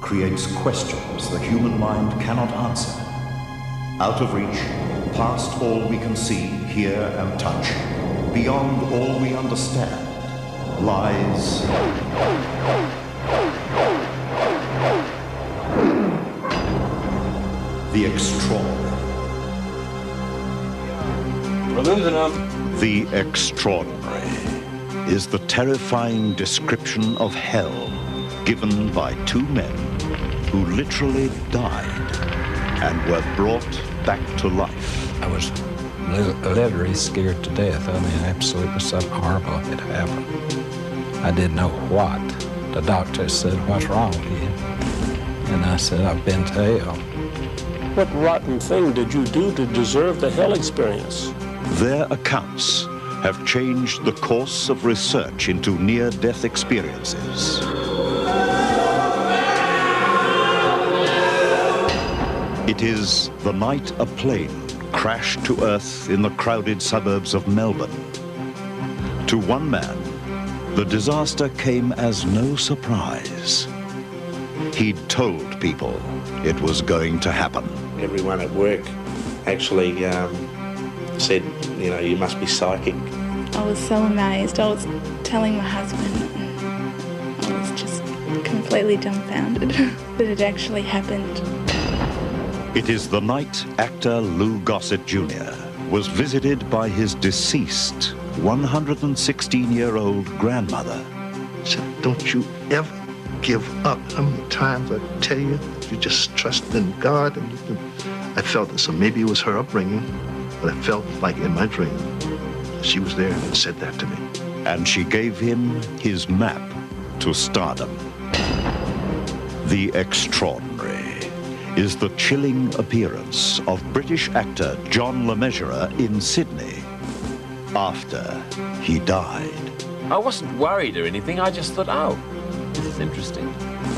creates questions the human mind cannot answer. Out of reach, past all we can see, hear, and touch, beyond all we understand, lies the extraordinary. We're losing them. The extraordinary is the terrifying description of hell given by two men who literally died and were brought back to life. I was literally scared to death. I mean, absolutely something horrible had happened. I didn't know what. The doctor said, "What's wrong with you?" And I said, "I've been to hell." What rotten thing did you do to deserve the hell experience? Their accounts have changed the course of research into near-death experiences. It is the night a plane crashed to earth in the crowded suburbs of Melbourne. To one man, the disaster came as no surprise. He'd told people it was going to happen. Everyone at work actually said, you know, you must be psychic. I was so amazed. I was telling my husband, I was just completely dumbfounded that it actually happened. It is the night actor Lou Gossett Jr. was visited by his deceased 116-year-old grandmother. She said, "Don't you ever give up. How many times I tell you, you just trust in God." And I felt it, so maybe it was her upbringing, but I felt like in my dream, she was there and said that to me. And she gave him his map to stardom. The extraordinary is the chilling appearance of British actor John Le Mesurier in Sydney after he died. I wasn't worried or anything. I just thought, oh, this is interesting.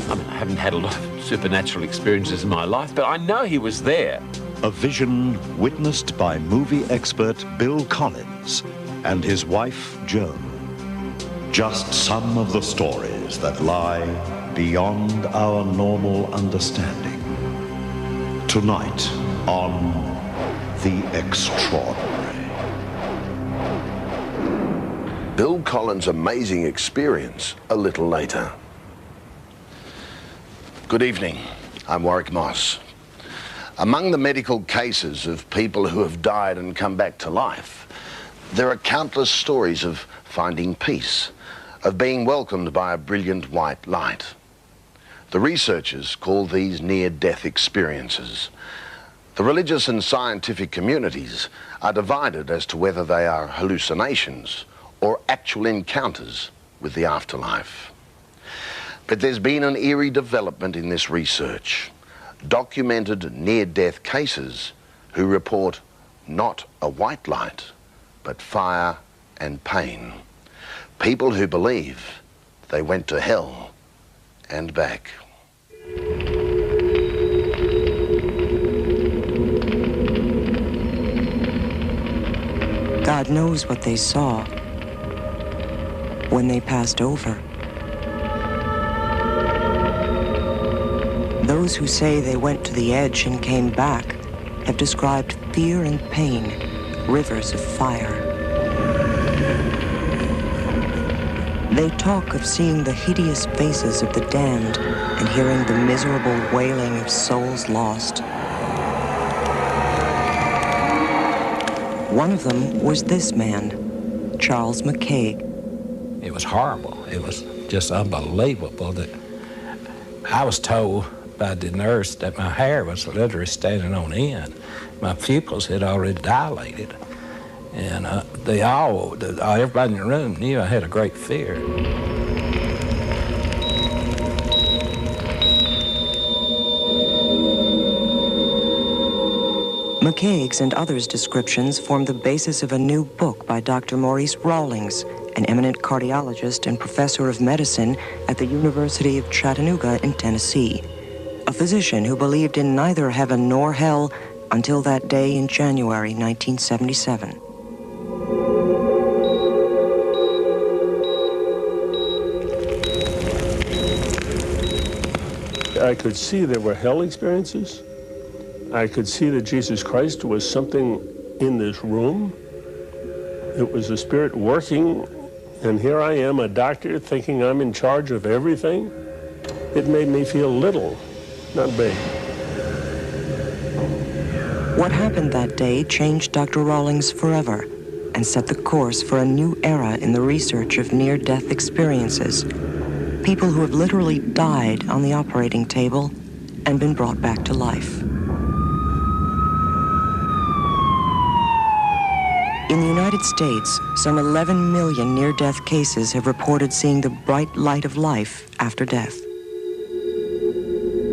I mean, I haven't had a lot of supernatural experiences in my life, but I know he was there. A vision witnessed by movie expert Bill Collins and his wife, Joan. Just some of the stories that lie beyond our normal understanding. Tonight on The Extraordinary. Bill Collins' amazing experience a little later. Good evening, I'm Warwick Moss. Among the medical cases of people who have died and come back to life, there are countless stories of finding peace, of being welcomed by a brilliant white light. The researchers call these near-death experiences. The religious and scientific communities are divided as to whether they are hallucinations or actual encounters with the afterlife. But there's been an eerie development in this research. Documented near-death cases who report not a white light, but fire and pain. People who believe they went to hell and back. God knows what they saw when they passed over. Those who say they went to the edge and came back have described fear and pain, rivers of fire. They talk of seeing the hideous faces of the damned and hearing the miserable wailing of souls lost. One of them was this man, Charles McCaig. It was horrible. It was just unbelievable that I was told by the nurse that my hair was literally standing on end. My pupils had already dilated. And everybody in the room knew I had a great fear. McCaig's and others' descriptions form the basis of a new book by Dr. Maurice Rawlings, an eminent cardiologist and professor of medicine at the University of Chattanooga in Tennessee, a physician who believed in neither heaven nor hell until that day in January 1977. I could see there were hell experiences. I could see that Jesus Christ was something in this room. It was the Spirit working, and here I am, a doctor, thinking I'm in charge of everything. It made me feel little, not big. What happened that day changed Dr. Rawlings forever and set the course for a new era in the research of near-death experiences. People who have literally died on the operating table and been brought back to life. In the United States, some 11 million near-death cases have reported seeing the bright light of life after death.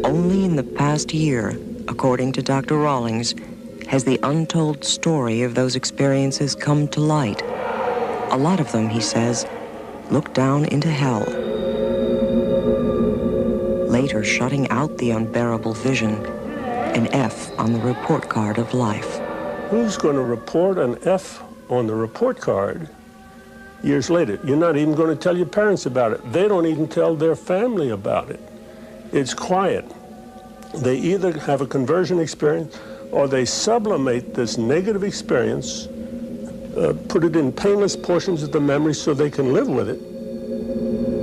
Only in the past year, according to Dr. Rawlings, has the untold story of those experiences come to light. A lot of them, he says, look down into hell, later shutting out the unbearable vision, an F on the report card of life. Who's going to report an F on the report card years later? You're not even going to tell your parents about it. They don't even tell their family about it. It's quiet. They either have a conversion experience or they sublimate this negative experience, put it in painless portions of the memory so they can live with it.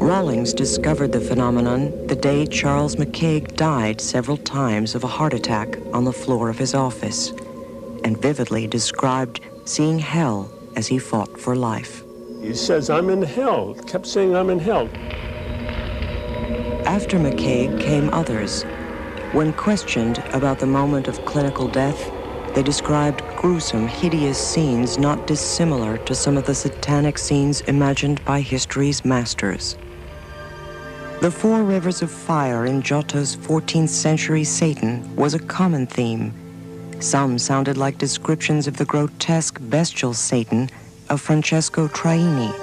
Rawlings discovered the phenomenon the day Charles McCaig died several times of a heart attack on the floor of his office, and vividly described seeing hell as he fought for life. He says, I'm in hell, kept saying I'm in hell. After McCaig came others. When questioned about the moment of clinical death, they described gruesome, hideous scenes not dissimilar to some of the satanic scenes imagined by history's masters. The four rivers of fire in Giotto's 14th century Satan was a common theme. Some sounded like descriptions of the grotesque bestial Satan of Francesco Traini.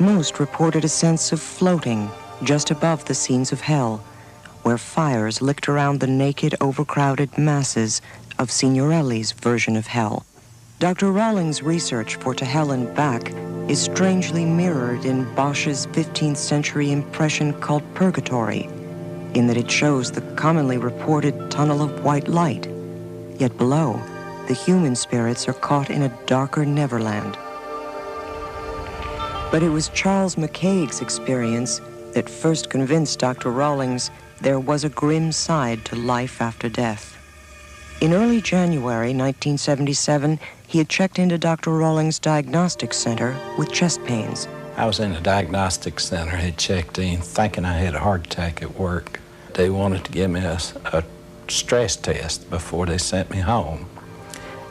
Most reported a sense of floating just above the scenes of hell, where fires licked around the naked, overcrowded masses of Signorelli's version of hell. Dr. Rawlings' research for To Hell and Back is strangely mirrored in Bosch's 15th century impression called Purgatory, in that it shows the commonly reported tunnel of white light, yet below, the human spirits are caught in a darker Neverland. But it was Charles McCaig's experience that first convinced Dr. Rawlings there was a grim side to life after death. In early January 1977, he had checked into Dr. Rawlings' diagnostic center with chest pains. I was in the diagnostic center, had checked in, thinking I had a heart attack at work. They wanted to give me a stress test before they sent me home.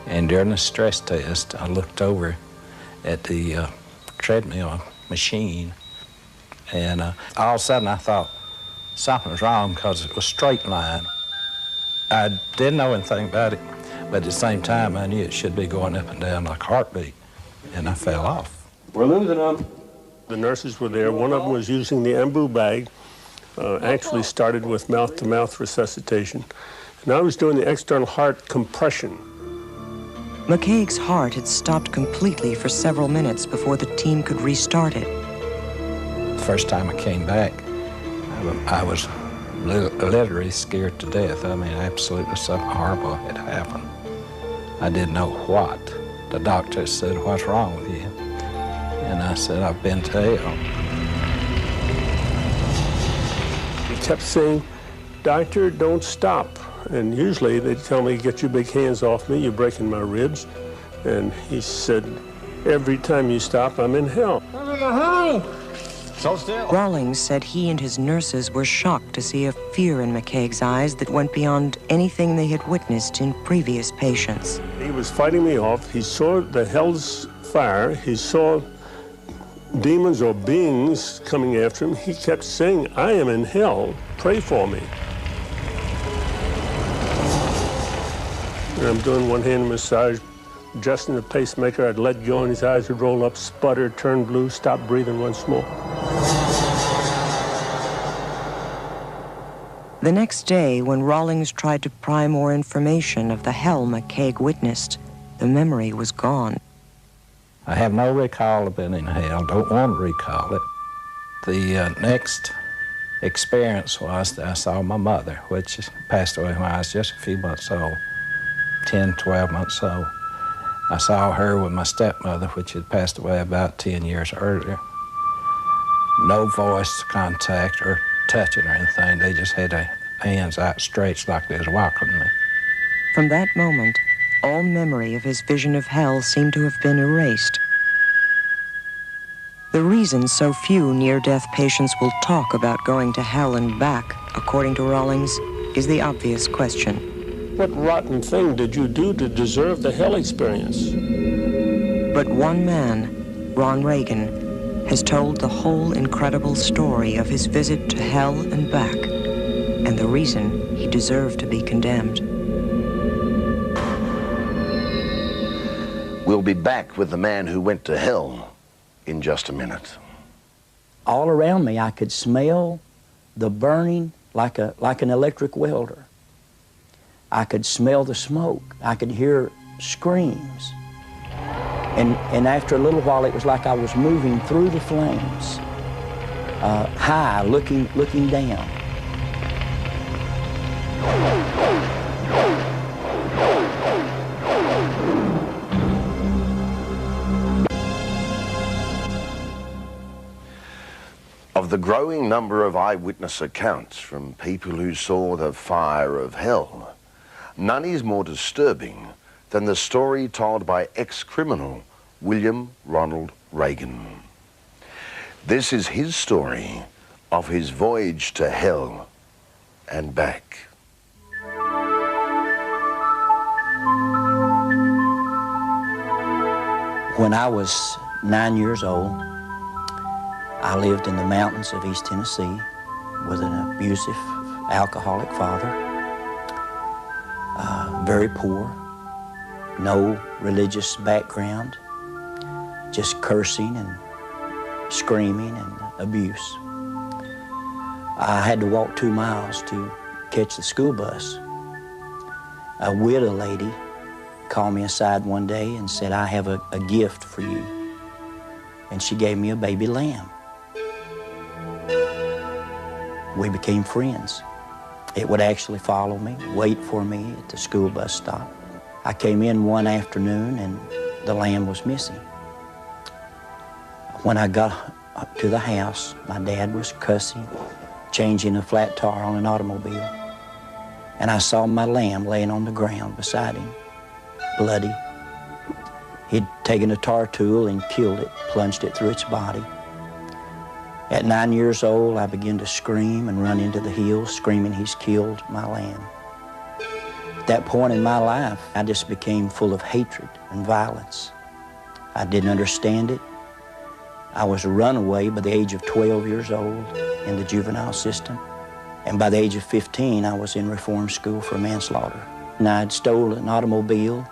And during the stress test, I looked over at the treadmill machine, and all of a sudden I thought something was wrong because it was straight line. I didn't know anything about it, but at the same time I knew it should be going up and down like a heartbeat, and I fell off. We're losing them. The nurses were there. One of them was using the embu bag, actually started with mouth-to-mouth resuscitation. And I was doing the external heart compression. McCaig's heart had stopped completely for several minutes before the team could restart it. The first time I came back, I was literally scared to death. I mean, absolutely something horrible had happened. I didn't know what. The doctor said, "What's wrong with you?" And I said, "I've been to hell." He kept saying, "Doctor, don't stop." And usually they'd tell me, "Get your big hands off me, you're breaking my ribs." And he said, "Every time you stop, I'm in hell." So still. Rawlings said he and his nurses were shocked to see a fear in McCaig's eyes that went beyond anything they had witnessed in previous patients. He was fighting me off. He saw the hell's fire. He saw demons or beings coming after him. He kept saying, "I am in hell. Pray for me." And I'm doing one-hand massage, adjusting the pacemaker. I'd let go and his eyes would roll up, sputter, turn blue, stop breathing once more. The next day, when Rawlings tried to pry more information of the hell McCaig witnessed, the memory was gone. I have no recall of being in hell, don't want to recall it. The next experience was that I saw my mother, which passed away when I was just a few months old, 10, 12 months old. I saw her with my stepmother, which had passed away about 10 years earlier. No voice contact or touching or anything. They just had their hands outstretched like they was welcoming me. From that moment, all memory of his vision of hell seemed to have been erased. The reason so few near-death patients will talk about going to hell and back, according to Rawlings, is the obvious question. What rotten thing did you do to deserve the hell experience? But one man, Ron Reagan, has told the whole incredible story of his visit to hell and back, and the reason he deserved to be condemned. We'll be back with the man who went to hell in just a minute. All around me, I could smell the burning like an electric welder. I could smell the smoke. I could hear screams. And after a little while, it was like I was moving through the flames, high, looking down. Of the growing number of eyewitness accounts from people who saw the fire of hell, none is more disturbing than the story told by ex-criminal William Ronald Reagan. This is his story of his voyage to hell and back. When I was 9 years old, I lived in the mountains of East Tennessee with an abusive, alcoholic father, very poor, no religious background, just cursing and screaming and abuse. I had to walk 2 miles to catch the school bus. A widow lady called me aside one day and said, "I have a gift for you." And she gave me a baby lamb. We became friends. It would actually follow me, wait for me at the school bus stop. I came in one afternoon and the lamb was missing. When I got up to the house, my dad was cussing, changing a flat tire on an automobile. And I saw my lamb laying on the ground beside him, bloody. He'd taken a tar tool and killed it, plunged it through its body. At 9 years old, I began to scream and run into the hills, screaming, "He's killed my lamb." At that point in my life, I just became full of hatred and violence. I didn't understand it. I was a runaway by the age of 12 years old in the juvenile system. And by the age of 15, I was in reform school for manslaughter. And I'd stolen an automobile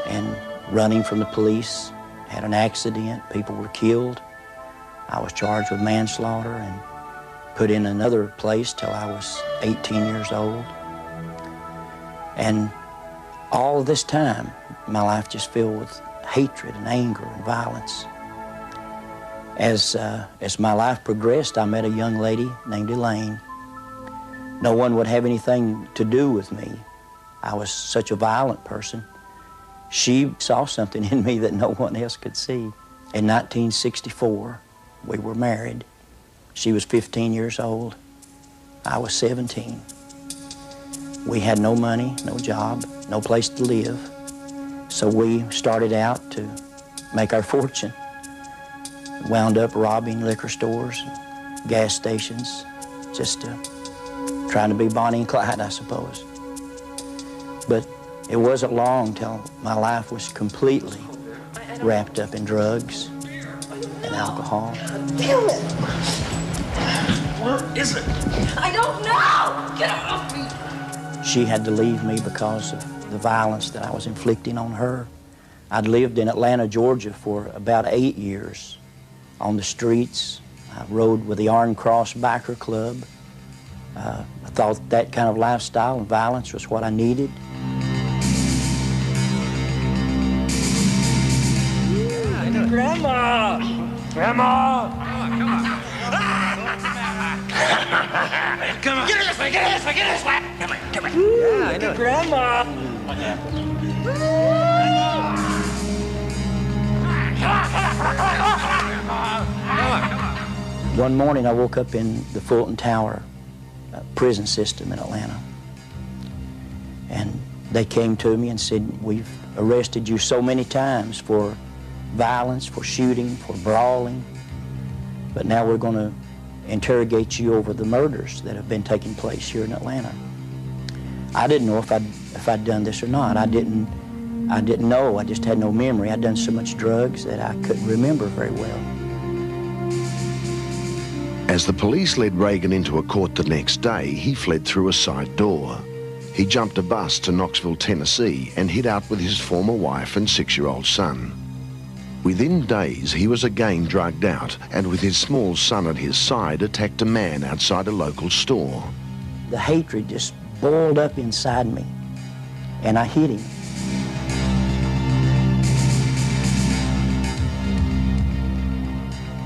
and running from the police, had an accident, people were killed. I was charged with manslaughter and put in another place till I was 18 years old. And all this time, my life just filled with hatred and anger and violence. As my life progressed, I met a young lady named Elaine. No one would have anything to do with me. I was such a violent person. She saw something in me that no one else could see. In 1964, we were married. She was 15 years old. I was 17. We had no money, no job, no place to live. So we started out to make our fortune. Wound up robbing liquor stores, gas stations, just trying to be Bonnie and Clyde, I suppose. But it wasn't long till my life was completely wrapped up in drugs and alcohol. Damn it! Where is it? I don't know! Get off me! She had to leave me because of the violence that I was inflicting on her. I'd lived in Atlanta, Georgia for about 8 years on the streets. I rode with the Iron Cross Biker Club. I thought that kind of lifestyle and violence was what I needed. Grandma! Grandma! Come on. come on. Get this way, get this way, get this way. Come on, come on. Yeah, I know. Grandma. One morning I woke up in the Fulton Tower prison system in Atlanta. And they came to me and said, we've arrested you so many times for violence, for shooting, for brawling, but now we're going to interrogate you over the murders that have been taking place here in Atlanta. I didn't know if I'd done this or not. I didn't know. I just had no memory. I'd done so much drugs that I couldn't remember very well. As the police led Reagan into a court the next day, he fled through a side door. He jumped a bus to Knoxville, Tennessee, and hid out with his former wife and 6-year-old son. Within days, he was again drugged out and with his small son at his side, attacked a man outside a local store. The hatred just boiled up inside me, and I hit him.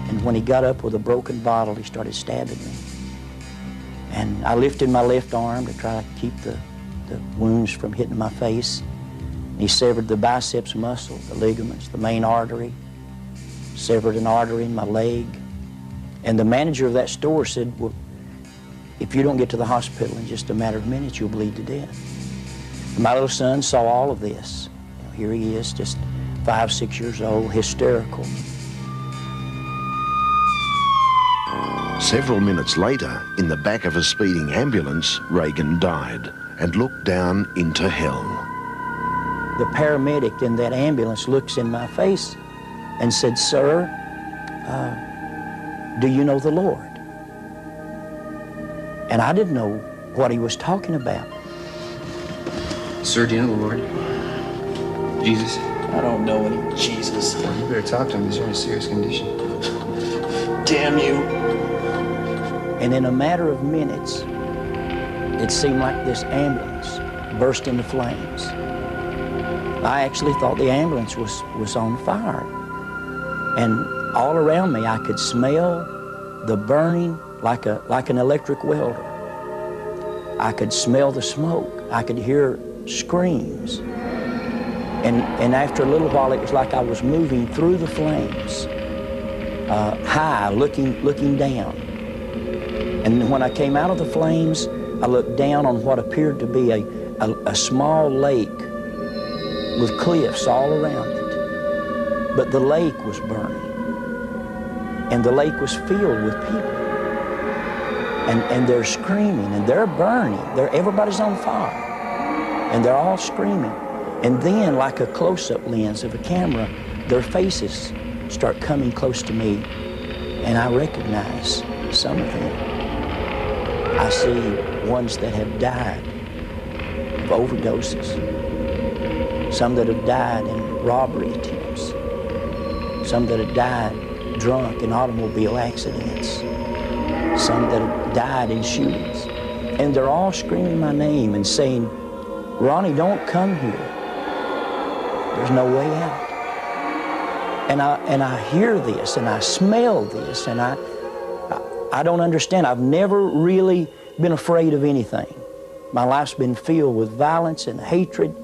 And when he got up with a broken bottle, he started stabbing me. And I lifted my left arm to try to keep the wounds from hitting my face. He severed the biceps muscle, the ligaments, the main artery, severed an artery in my leg. And the manager of that store said, well, if you don't get to the hospital in just a matter of minutes, you'll bleed to death. And my little son saw all of this. You know, here he is, just 5, 6 years old, hysterical. Several minutes later, in the back of a speeding ambulance, Reagan died and looked down into hell. The paramedic in that ambulance looks in my face and said, sir, do you know the Lord? And I didn't know what he was talking about. Sir, do you know the Lord? Jesus? I don't know any Jesus. Well, you better talk to him. He's in a serious condition. Damn you. And in a matter of minutes, it seemed like this ambulance burst into flames. I actually thought the ambulance was on fire. And all around me, I could smell the burning like an electric welder. I could smell the smoke. I could hear screams. And after a little while, it was like I was moving through the flames, high, looking down. And when I came out of the flames, I looked down on what appeared to be a small lake with cliffs all around it. But the lake was burning. And the lake was filled with people. And they're screaming, and they're burning. Everybody's on fire. And they're all screaming. And then, like a close-up lens of a camera, their faces start coming close to me, and I recognize some of them. I see ones that have died of overdoses, some that have died in robbery attempts, some that have died drunk in automobile accidents, some that have died in shootings. And they're all screaming my name and saying, Ronnie, don't come here. There's no way out. And I hear this, and I smell this, and I don't understand. I've never really been afraid of anything. My life's been filled with violence and hatred.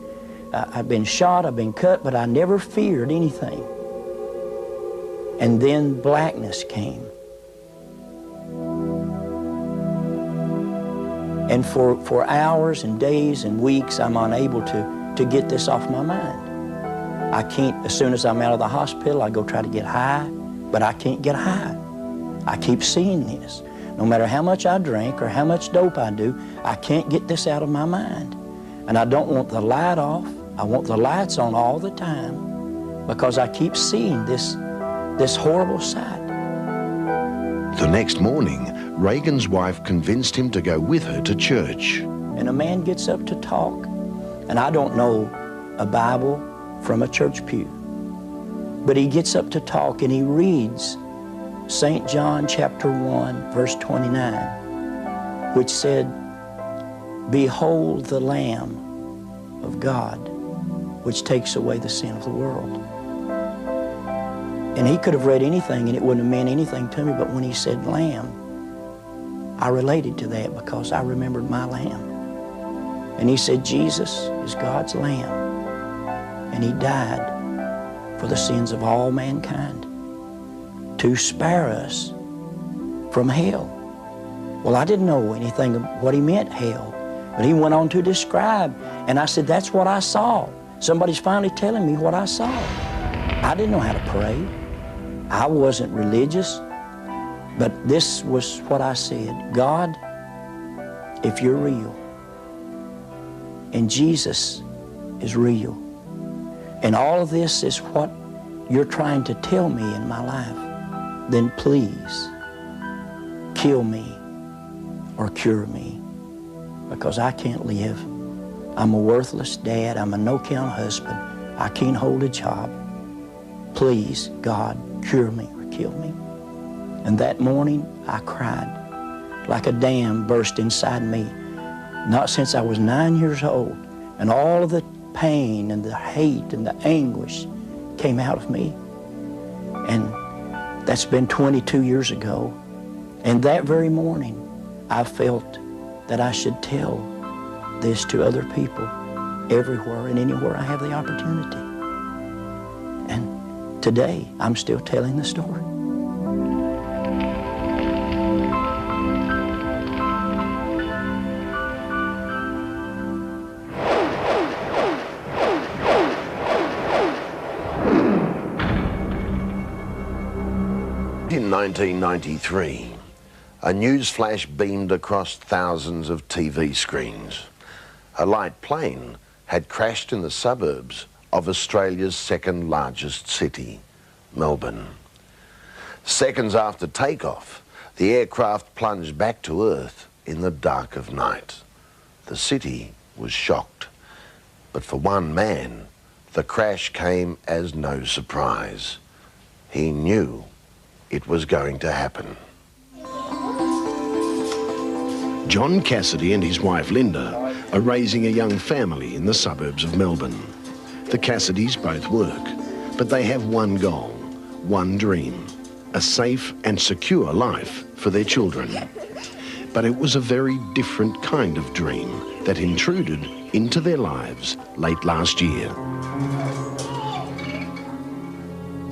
I've been shot, I've been cut, but I never feared anything. And then blackness came. And for hours and days and weeks, I'm unable to get this off my mind. I can't, as soon as I'm out of the hospital, I go try to get high, but I can't get high. I keep seeing this. No matter how much I drink or how much dope I do, I can't get this out of my mind. And I don't want the light off. I want the lights on all the time because I keep seeing this horrible sight. The next morning, Reagan's wife convinced him to go with her to church. And a man gets up to talk, and I don't know a Bible from a church pew. But he gets up to talk and he reads St. John chapter 1, verse 29, which said, Behold the Lamb of God, which takes away the sin of the world. And he could have read anything and it wouldn't have meant anything to me, but when he said Lamb, I related to that because I remembered my lamb. And he said, Jesus is God's lamb, and he died for the sins of all mankind to spare us from hell. Well, I didn't know anything of what he meant, hell, but he went on to describe, and I said, that's what I saw. Somebody's finally telling me what I saw. I didn't know how to pray. I wasn't religious, but this was what I said. God, if you're real, and Jesus is real, and all of this is what you're trying to tell me in my life, then please kill me or cure me, because I can't live. I'm a worthless dad. I'm a no-count husband. I can't hold a job. Please, God, cure me or kill me. And that morning, I cried like a dam burst inside me. Not since I was 9 years old, and all of the pain and the hate and the anguish came out of me. And that's been 22 years ago. And that very morning, I felt that I should tell this to other people everywhere and anywhere I have the opportunity. And today, I'm still telling the story. In 1993, a news flash beamed across thousands of TV screens. A light plane had crashed in the suburbs of Australia's second largest city, Melbourne. Seconds after takeoff, the aircraft plunged back to Earth in the dark of night. The city was shocked, but for one man, the crash came as no surprise. He knew it was going to happen. John Cassidy and his wife Linda are raising a young family in the suburbs of Melbourne. The Cassidys both work, but they have one goal, one dream, a safe and secure life for their children. But it was a very different kind of dream that intruded into their lives late last year.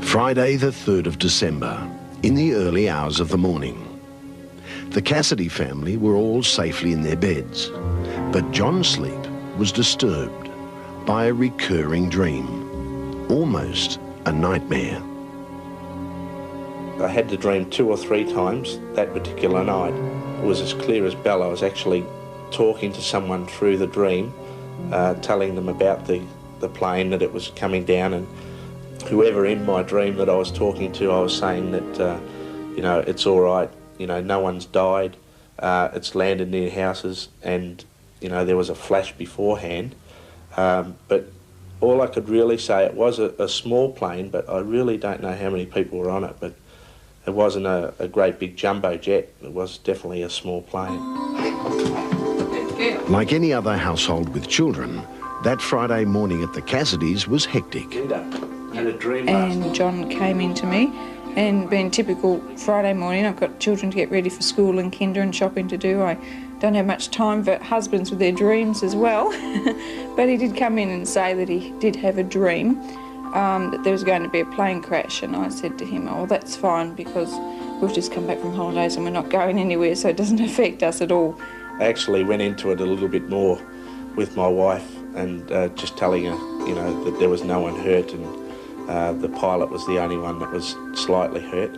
Friday the 3rd of December, in the early hours of the morning. The Cassidy family were all safely in their beds, but John's sleep was disturbed by a recurring dream, almost a nightmare. I had the dream 2 or 3 times that particular night. It was as clear as bell. I was actually talking to someone through the dream, telling them about the plane, that it was coming down, and whoever in my dream that I was talking to, I was saying that, you know, it's all right, you know, no one's died, it's landed near houses, and, you know, there was a flash beforehand. But all I could really say, it was a small plane, but I really don't know how many people were on it, but it wasn't a great big jumbo jet. It was definitely a small plane. Like any other household with children, that Friday morning at the Cassidys was hectic. And John came in to me, and being typical Friday morning, I've got children to get ready for school and kinder and shopping to do. I don't have much time for husbands with their dreams as well. But he did come in and say that he did have a dream, that there was going to be a plane crash, and I said to him, oh, that's fine, because we've just come back from holidays and we're not going anywhere, so it doesn't affect us at all. I actually went into it a little bit more with my wife, and just telling her, you know, that there was no one hurt, and the pilot was the only one that was slightly hurt.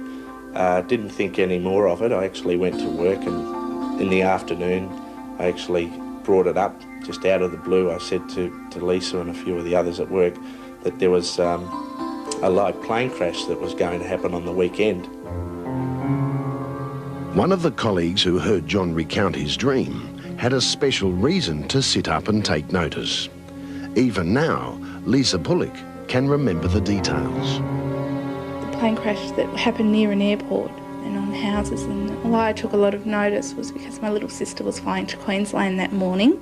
Didn't think any more of it. I actually went to work, and in the afternoon I actually brought it up just out of the blue. I said to Lisa and a few of the others at work that there was a light plane crash that was going to happen on the weekend. One of the colleagues who heard John recount his dream had a special reason to sit up and take notice. Even now, Lisa Bullock can remember the details. The plane crash that happened near an airport and on houses, and why I took a lot of notice was because my little sister was flying to Queensland that morning,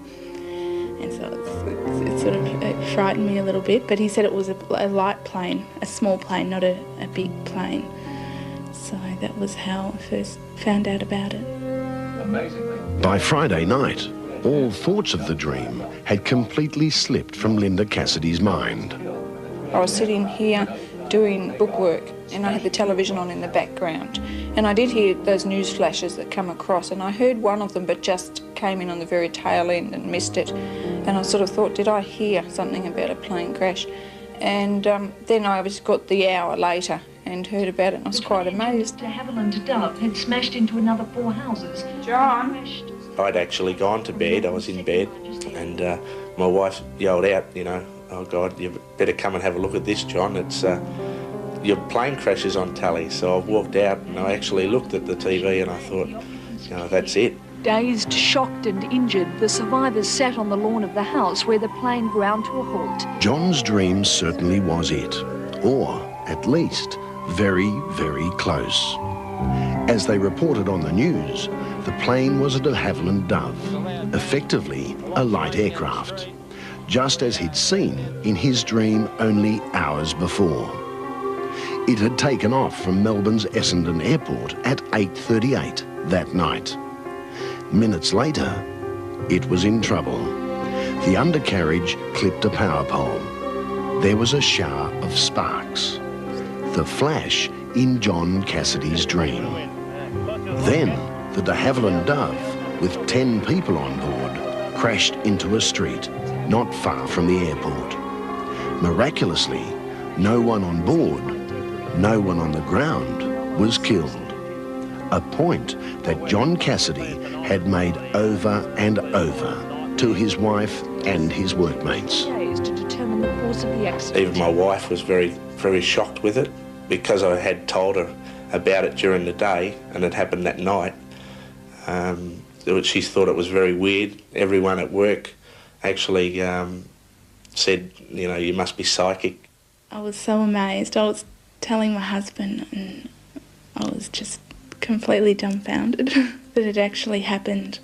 and so it frightened me a little bit, but he said it was a light plane, a small plane, not a big plane. So that was how I first found out about it. By Friday night, all thoughts of the dream had completely slipped from Linda Cassidy's mind. I was sitting here doing bookwork and I had the television on in the background, and I did hear those news flashes that come across, and I heard one of them but just came in on the very tail end and missed it, and I sort of thought, did I hear something about a plane crash? And then I got the hour later and heard about it, and I was quite amazed. De Havilland Dove had smashed into another 4 houses. John? I'd actually gone to bed, I was in bed, and my wife yelled out, you know, "Oh God, you better come and have a look at this, John. It's your plane crash is on tally." So I walked out and I actually looked at the TV and I thought, you know, that's it. Dazed, shocked and injured, the survivors sat on the lawn of the house where the plane ground to a halt. John's dream certainly was it, or at least very, very close. As they reported on the news, the plane was a de Havilland Dove, effectively a light aircraft, just as he'd seen in his dream only hours before. It had taken off from Melbourne's Essendon Airport at 8:38 that night. Minutes later, it was in trouble. The undercarriage clipped a power pole. There was a shower of sparks. The flash in John Cassidy's dream. Then, the de Havilland Dove, with 10 people on board, crashed into a street not far from the airport. Miraculously, no one on board, no one on the ground was killed. A point that John Cassidy had made over and over to his wife and his workmates. To determine the cause of the accident. Even my wife was very, very shocked with it, because I had told her about it during the day and it happened that night. She thought it was very weird. Everyone at work actually said, you know, you must be psychic. I was so amazed. I was telling my husband and I was just completely dumbfounded that it actually happened.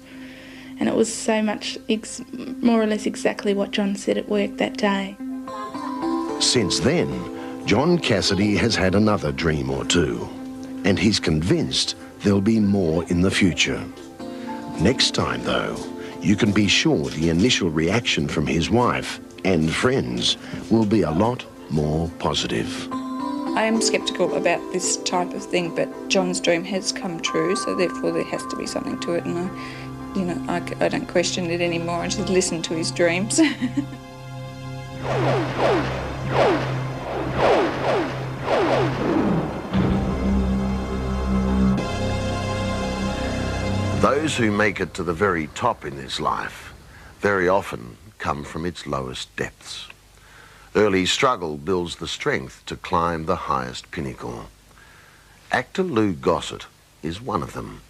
And it was so much, more or less exactly what John said at work that day. Since then, John Cassidy has had another dream or two, and he's convinced there'll be more in the future. Next time, though, you can be sure the initial reaction from his wife and friends will be a lot more positive. I am sceptical about this type of thing, but John's dream has come true, so therefore there has to be something to it, and I don't question it anymore. I just listen to his dreams. Those who make it to the very top in this life very often come from its lowest depths. Early struggle builds the strength to climb the highest pinnacle. Actor Lou Gossett is one of them,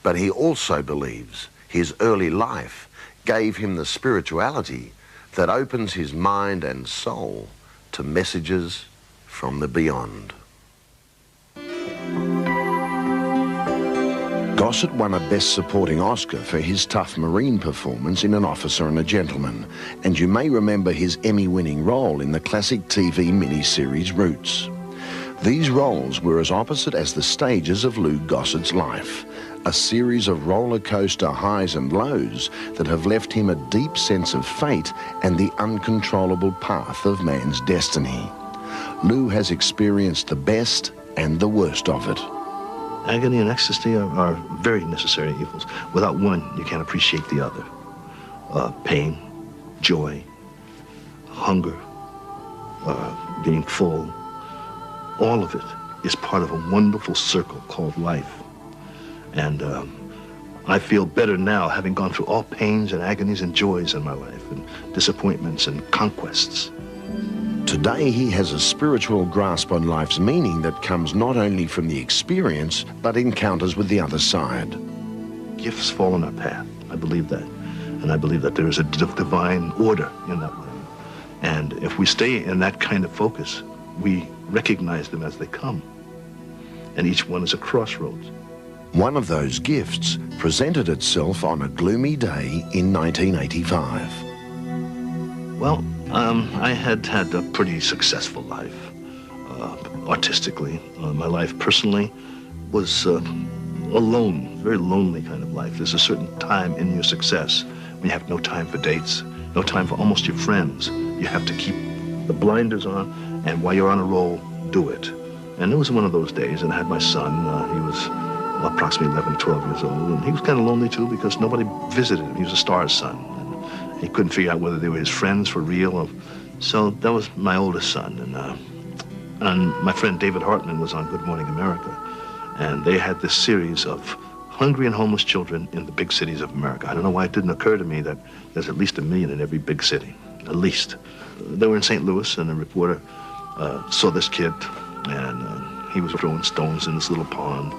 but he also believes his early life gave him the spirituality that opens his mind and soul to messages from the beyond. Gossett won a Best Supporting Oscar for his tough Marine performance in An Officer and a Gentleman, and you may remember his Emmy-winning role in the classic TV miniseries Roots. These roles were as opposite as the stages of Lou Gossett's life, a series of roller coaster highs and lows that have left him a deep sense of fate and the uncontrollable path of man's destiny. Lou has experienced the best and the worst of it. Agony and ecstasy are very necessary evils. Without one, you can't appreciate the other. Pain, joy, hunger, being full, all of it is part of a wonderful circle called life. And I feel better now, having gone through all pains and agonies and joys in my life, and disappointments and conquests. Today he has a spiritual grasp on life's meaning that comes not only from the experience, but encounters with the other side. Gifts fall in our path. I believe that. And I believe that there is a divine order in that way. And if we stay in that kind of focus, we recognize them as they come. And each one is a crossroads. One of those gifts presented itself on a gloomy day in 1985. Well, I had a pretty successful life, artistically. My life personally was alone, very lonely kind of life. There's a certain time in your success when you have no time for dates, no time for almost your friends. You have to keep the blinders on, and while you're on a roll, do it. And it was one of those days, and I had my son. He was approximately 11, 12 years old, and he was kind of lonely too because nobody visited him. He was a star's son, and he couldn't figure out whether they were his friends for real. Or... So that was my oldest son, and my friend David Hartman was on Good Morning America, and they had this series of hungry and homeless children in the big cities of America. I don't know why it didn't occur to me that there's at least 1 million in every big city, at least. They were in St. Louis, and a reporter saw this kid, and he was throwing stones in this little pond.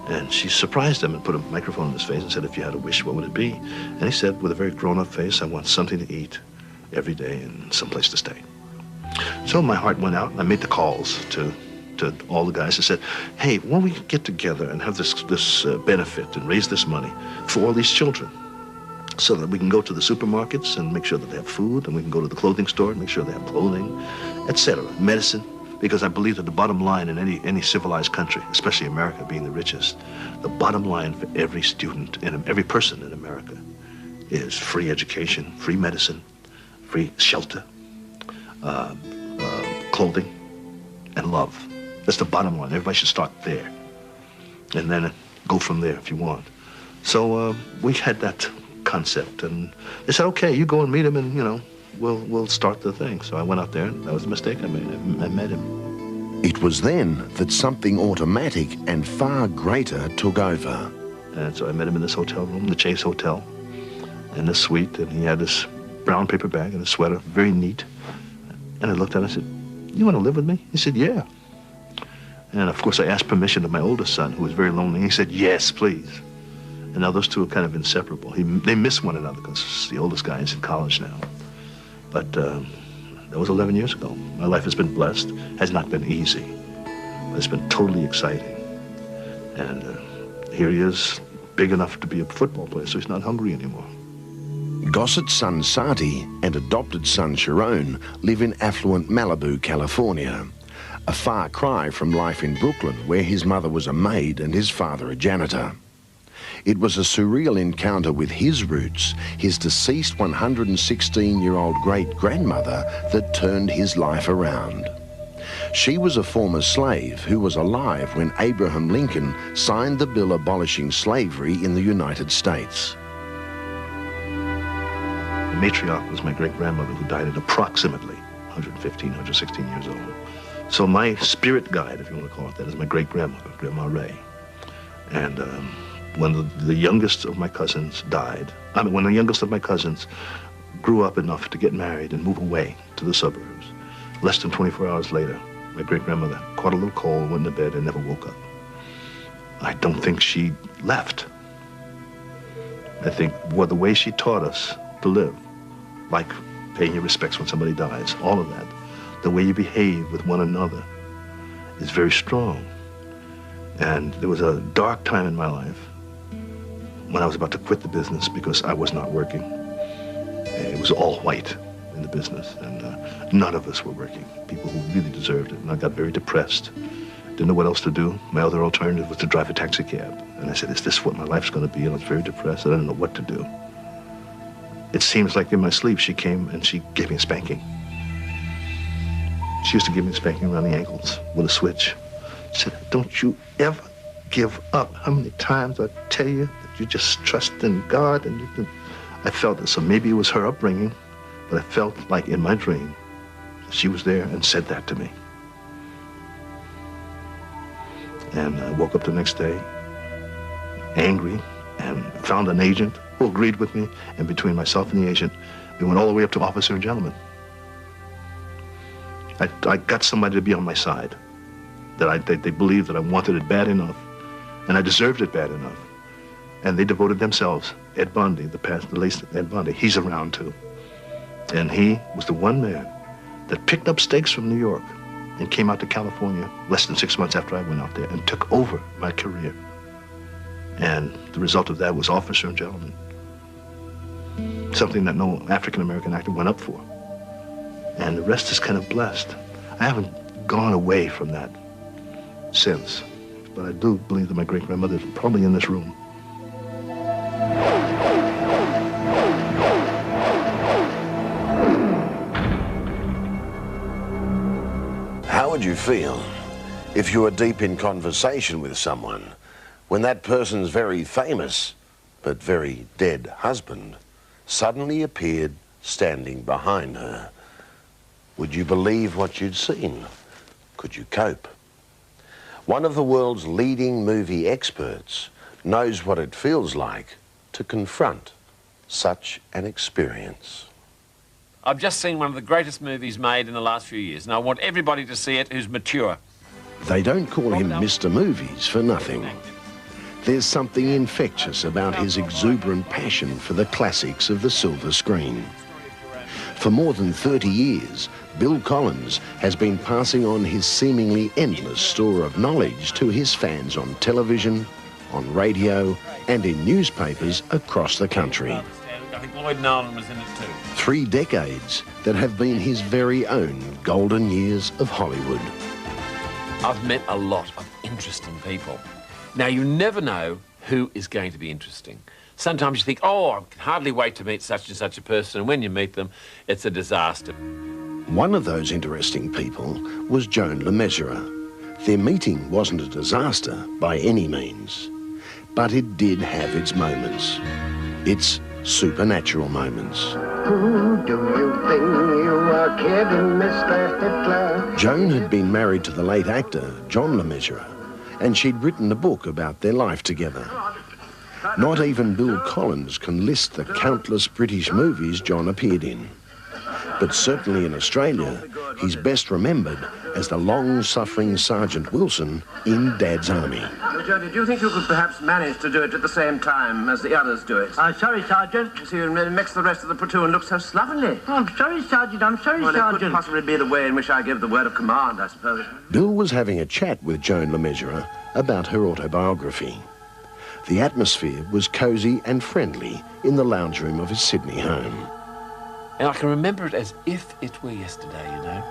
And she surprised him and put a microphone in his face and said, if you had a wish, what would it be? And he said, with a very grown-up face, I want something to eat every day and someplace to stay. So my heart went out, and I made the calls to all the guys. I said, hey, why don't we get together and have this benefit and raise this money for all these children so that we can go to the supermarkets and make sure that they have food, and we can go to the clothing store and make sure they have clothing, etc. Medicine. Because I believe that the bottom line in any civilized country, especially America being the richest, the bottom line for every student and every person in America is free education, free medicine, free shelter, clothing, and love. That's the bottom line. Everybody should start there, and then go from there if you want. So we had that concept, and they said, okay, you go and meet him, and we'll start the thing. So I went out there, and that was the mistake I made. I met him. It was then that something automatic and far greater took over. And so I met him in this hotel room, the Chase Hotel, in this suite, and he had this brown paper bag and a sweater, very neat. And I looked at him and I said, you want to live with me? He said, yeah. And of course I asked permission of my oldest son, who was very lonely. He said, yes, please. And now those two are kind of inseparable. They miss one another because the oldest guy is in college now. But that was 11 years ago. My life has been blessed, has not been easy, but it's been totally exciting. And here he is, big enough to be a football player, so he's not hungry anymore. Gossett's son Sati and adopted son Sharon live in affluent Malibu, California, a far cry from life in Brooklyn, where his mother was a maid and his father a janitor. It was a surreal encounter with his roots, his deceased 116-year-old great-grandmother, that turned his life around. She was a former slave who was alive when Abraham Lincoln signed the bill abolishing slavery in the United States. The matriarch was my great-grandmother, who died at approximately 115, 116 years old. So my spirit guide, if you want to call it that, is my great-grandmother, Grandma Ray. And when the youngest of my cousins died, when the youngest of my cousins grew up enough to get married and move away to the suburbs, less than 24 hours later, my great-grandmother caught a little cold, went to bed, and never woke up. I don't think she left. I think the way she taught us to live, like paying your respects when somebody dies, all of that, the way you behave with one another is very strong. And there was a dark time in my life when I was about to quit the business because I was not working. It was all white in the business, and none of us were working, people who really deserved it. And I got very depressed, didn't know what else to do. My other alternative was to drive a taxi cab. And I said, is this what my life's going to be? And I was very depressed. I didn't know what to do. It seems like in my sleep, she came and she gave me a spanking. She used to give me a spanking around the ankles with a switch. She said, don't you ever give up. How many times I tell you that you just trust in God and you can... I felt it. So maybe it was her upbringing, but I felt like in my dream, she was there and said that to me. And I woke up the next day angry and found an agent who agreed with me. And between myself and the agent, we went all the way up to officer and gentleman. I got somebody to be on my side, that they believed that I wanted it bad enough, and I deserved it bad enough. And they devoted themselves. Ed Bundy, the late Ed Bundy, he's around too. And he was the one man that picked up stakes from New York and came out to California less than 6 months after I went out there and took over my career. And the result of that was officer and gentleman, something that no African-American actor went up for. And the rest is kind of blessed. I haven't gone away from that since. but I do believe that my great-grandmother is probably in this room. How would you feel if you were deep in conversation with someone when that person's very famous but very dead husband suddenly appeared standing behind her? Would you believe what you'd seen? Could you cope? One of the world's leading movie experts knows what it feels like to confront such an experience. I've just seen one of the greatest movies made in the last few years, and I want everybody to see it who's mature. They don't call him Mr. Movies for nothing. There's something infectious about his exuberant passion for the classics of the silver screen. For more than 30 years, Bill Collins has been passing on his seemingly endless store of knowledge to his fans on television, on radio, and in newspapers across the country. I think Lloyd Nolan was in it too. 3 decades that have been his very own golden years of Hollywood. I've met a lot of interesting people. Now, you never know who is going to be interesting. Sometimes you think, oh, I can hardly wait to meet such and such a person, and when you meet them, it's a disaster. One of those interesting people was Joan Le Mesurier. Their meeting wasn't a disaster by any means, but it did have its moments. Its supernatural moments. Who do you think you are kidding, Mr. Hitler? Joan had been married to the late actor John Le Mesurier, and she'd written a book about their life together. Not even Bill Collins can list the countless British movies John appeared in. But certainly in Australia, he's best remembered as the long-suffering Sergeant Wilson in Dad's Army. Jody, do you think you could perhaps manage to do it at the same time as the others do it? I'm sorry, Sergeant. So you makes the rest of the platoon look so slovenly. Oh, I'm sorry, Sergeant. I'm sorry, Well, Sergeant. it couldn't possibly be the way in which I give the word of command, I suppose. Bill was having a chat with Joan Le Mesurier about her autobiography. The atmosphere was cosy and friendly in the lounge room of his Sydney home. And I can remember it as if it were yesterday, you know.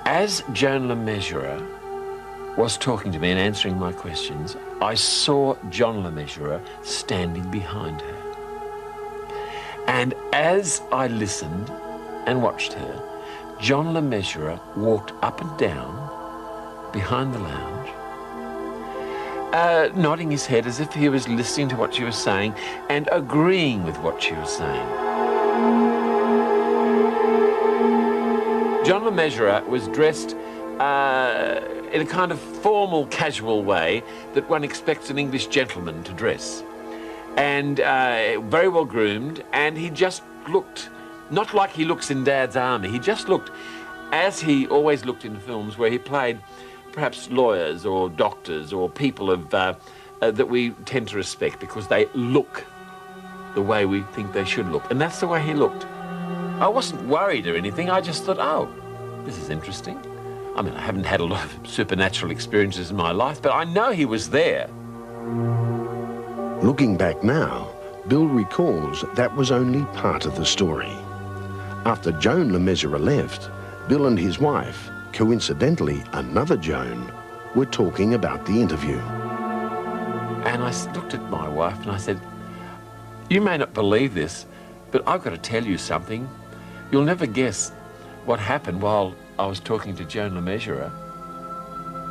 As Joan Le Mesurier was talking to me and answering my questions, I saw John Le Mesurier standing behind her. And as I listened and watched her, John Le Mesurier walked up and down behind the lounge, nodding his head as if he was listening to what she was saying and agreeing with what she was saying. John Le Mesurier was dressed in a kind of formal, casual way that one expects an English gentleman to dress. And very well groomed, and he just looked, not like he looks in Dad's Army, he just looked as he always looked in films where he played perhaps lawyers or doctors or people of that we tend to respect because they look the way we think they should look. And that's the way he looked. I wasn't worried or anything, I just thought, oh, this is interesting. I mean, I haven't had a lot of supernatural experiences in my life, but I know he was there. Looking back now, Bill recalls that was only part of the story. After Joan Le Mesurier left, Bill and his wife, coincidentally another Joan, were talking about the interview. And I looked at my wife and I said, you may not believe this, but I've got to tell you something. You'll never guess what happened while I was talking to Joan Le Mesurier.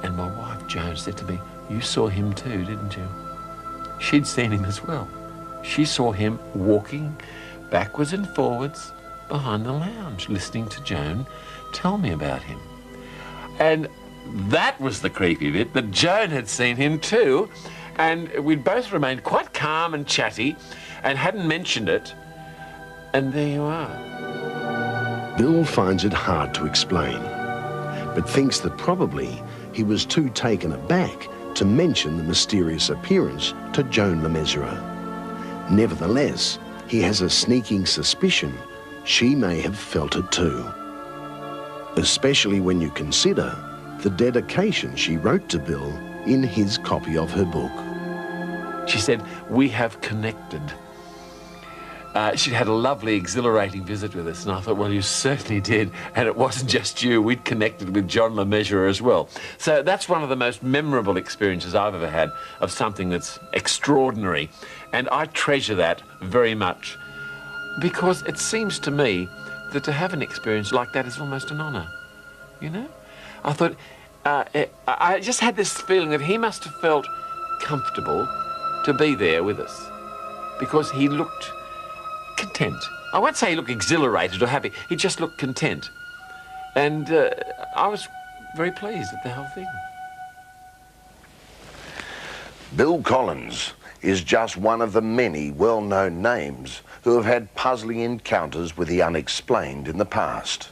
And my wife, Joan, said to me, you saw him too, didn't you? She'd seen him as well. She saw him walking backwards and forwards behind the lounge, listening to Joan tell me about him. And that was the creepy bit, that Joan had seen him too, and we'd both remained quite calm and chatty and hadn't mentioned it, and there you are. Bill finds it hard to explain, but thinks that probably he was too taken aback to mention the mysterious appearance to Joan Le Mesurier. Nevertheless, he has a sneaking suspicion she may have felt it too, especially when you consider the dedication she wrote to Bill in his copy of her book. She said, we have connected. She had a lovely, exhilarating visit with us, and I thought, well, you certainly did. And it wasn't just you. We'd connected with John LeMessurier as well. So that's one of the most memorable experiences I've ever had of something that's extraordinary. And I treasure that very much because it seems to me that to have an experience like that is almost an honour, you know? I thought, I just had this feeling that he must have felt comfortable to be there with us because he looked content. I won't say he looked exhilarated or happy, he just looked content. And I was very pleased at the whole thing. Bill Collins is just one of the many well-known names who have had puzzling encounters with the unexplained in the past.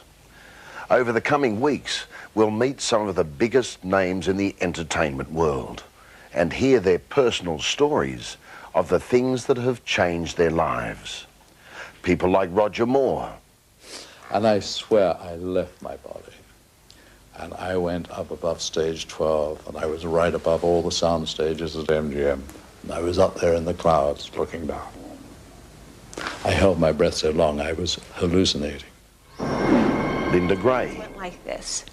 Over the coming weeks, we'll meet some of the biggest names in the entertainment world and hear their personal stories of the things that have changed their lives. People like Roger Moore. And I swear I left my body. And I went up above stage 12, and I was right above all the sound stages at MGM. And I was up there in the clouds looking down. I held my breath so long I was hallucinating. Linda Gray. Went like this.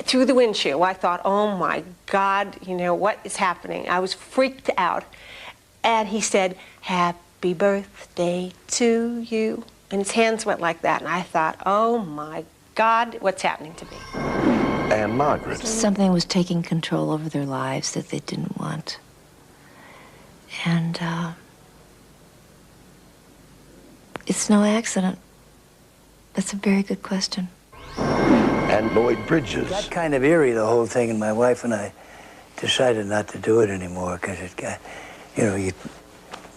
Through the windshield, I thought, oh my God, you know, what is happening? I was freaked out. And he said, happy birthday to you. And his hands went like that. And I thought, oh my God, what's happening to me? And Margaret. Something was taking control over their lives that they didn't want. And it's no accident. That's a very good question. And Lloyd Bridges. It got kind of eerie, the whole thing, and my wife and I decided not to do it anymore because it got, you know,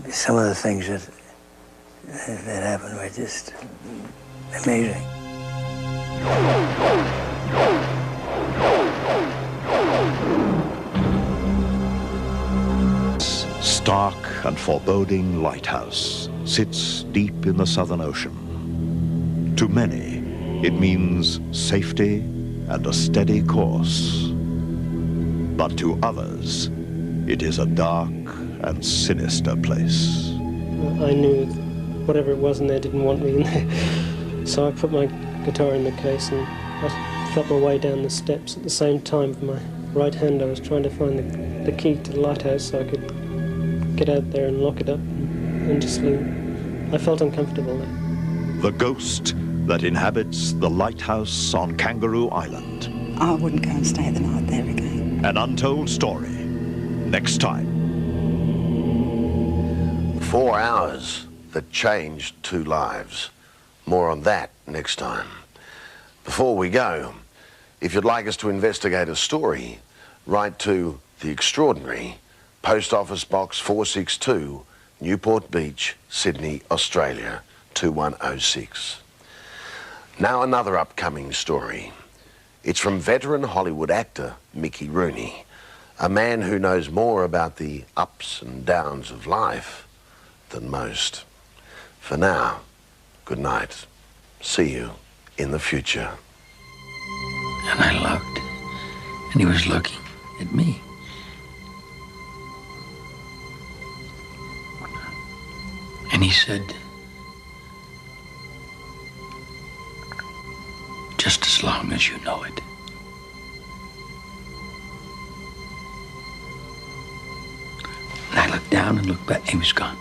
some of the things that happened were just amazing. Stark and foreboding lighthouse sits deep in the Southern Ocean. To many, it means safety and a steady course. But to others, it is a dark and sinister place. I knew whatever it was in there didn't want me in there. So I put my guitar in the case and I felt my way down the steps. At the same time, with my right hand, I was trying to find the key to the lighthouse so I could get out there and lock it up and just leave. I felt uncomfortable there. The ghost that inhabits the lighthouse on Kangaroo Island. I wouldn't go and stay the night there again. An untold story. Next time. 4 hours that changed 2 lives. More on that next time. Before we go, if you'd like us to investigate a story, write to The Extraordinary, Post Office Box 462, Newport Beach, Sydney, Australia, 2106. Now another upcoming story. It's from veteran Hollywood actor Mickey Rooney, a man who knows more about the ups and downs of life than most. For now, good night. See you in the future. And I looked, and he was looking at me. And he said, just as long as you know it. And I looked down and looked back, and he was gone.